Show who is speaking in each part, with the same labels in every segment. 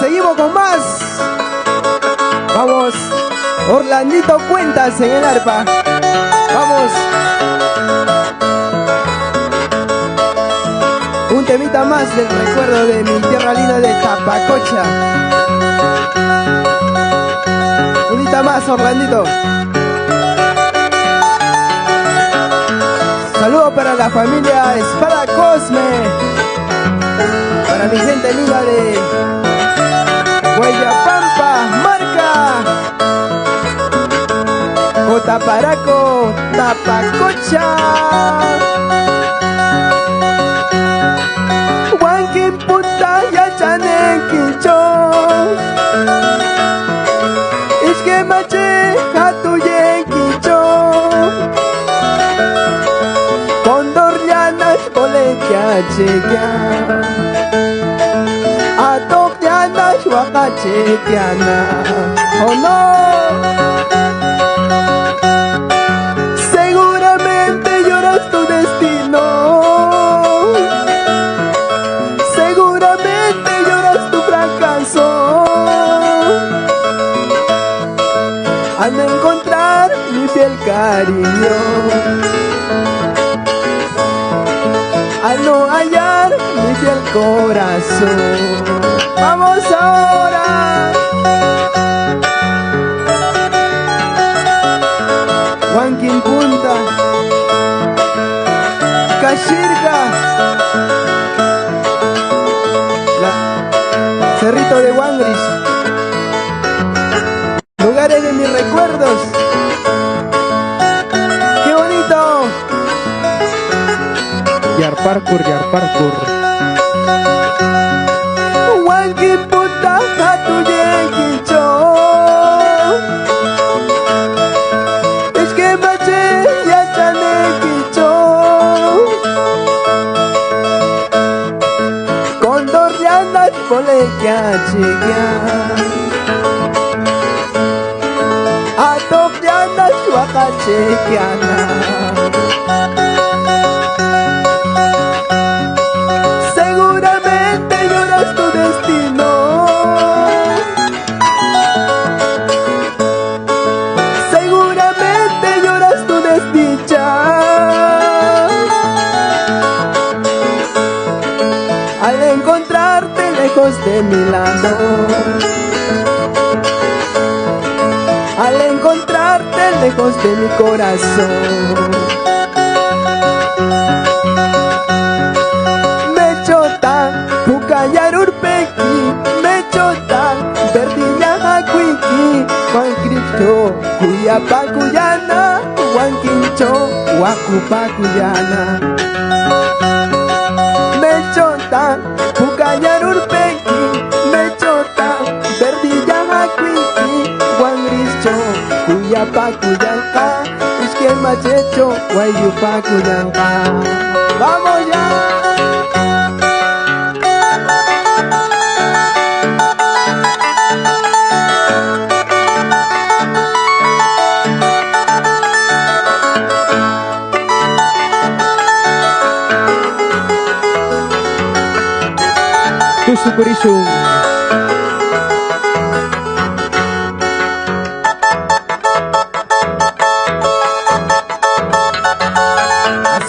Speaker 1: seguimos con más. Vamos, Orlandito Cuentas en el arpa. Vamos. Un temita más del recuerdo de mi tierra linda de Tapacocha. Unita más, Orlandito. Saludos para la familia Espada Cosme, para mi gente linda de Guayapampa, Marca, Cotaparaco, Tapacocha. Huanquín puta ya chanequicho, es que mache jatuye quicho. Chequia a toquiana chuaca chequiana, oh no. Seguramente lloras tu destino, seguramente lloras tu fracaso al no encontrar mi fiel cariño, al no hallar mi fiel corazón. Vamos ahora. Huanquín Punta, Cachirca, Cerrito de Huangris, lugares de mis recuerdos. ¡Qué bonito! Yarparkur, Yarparkur. Huanquín puta jatuye quicho, es que mache ya chane quicho. Condor llanas bolequia chiquia, atop llanas chuaca chequiana. Al encontrarte lejos de mi lado, al encontrarte lejos de mi corazón, me chota, Pucayarurpequi, me chota, Verdilla Jacuiqui, Juan Cristo, Cuyapacuyana, Huanquincho, Huacupacuyana. Mechota, Pucayarurpequi, Mechota, Verdilla Jacuiqui, Huangrischo, Cuyapacuyanca, Isquien Machecho, Guayupacuyanca. ¡Vamos ya! Tusukurishu.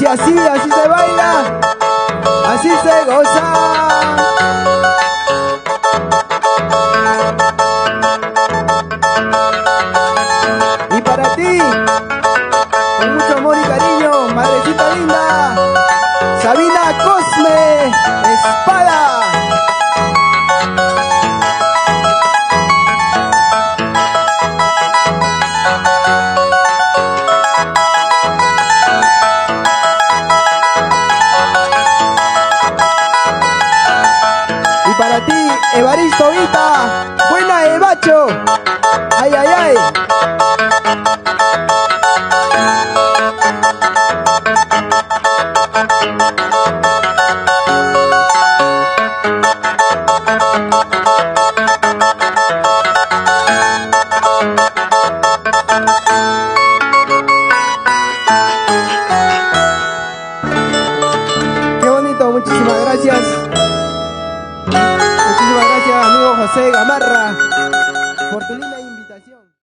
Speaker 1: Así se baila, así se goza. Y para ti, con mucho amor y cariño, madrecita linda, Sabina Cosme Espada. Para ti, Evaristo Vita, buena Evacho, ay, ay, ay. Qué bonito, muchísimas gracias. Muchísimas gracias, amigo. amigo José Gamarra, por tu linda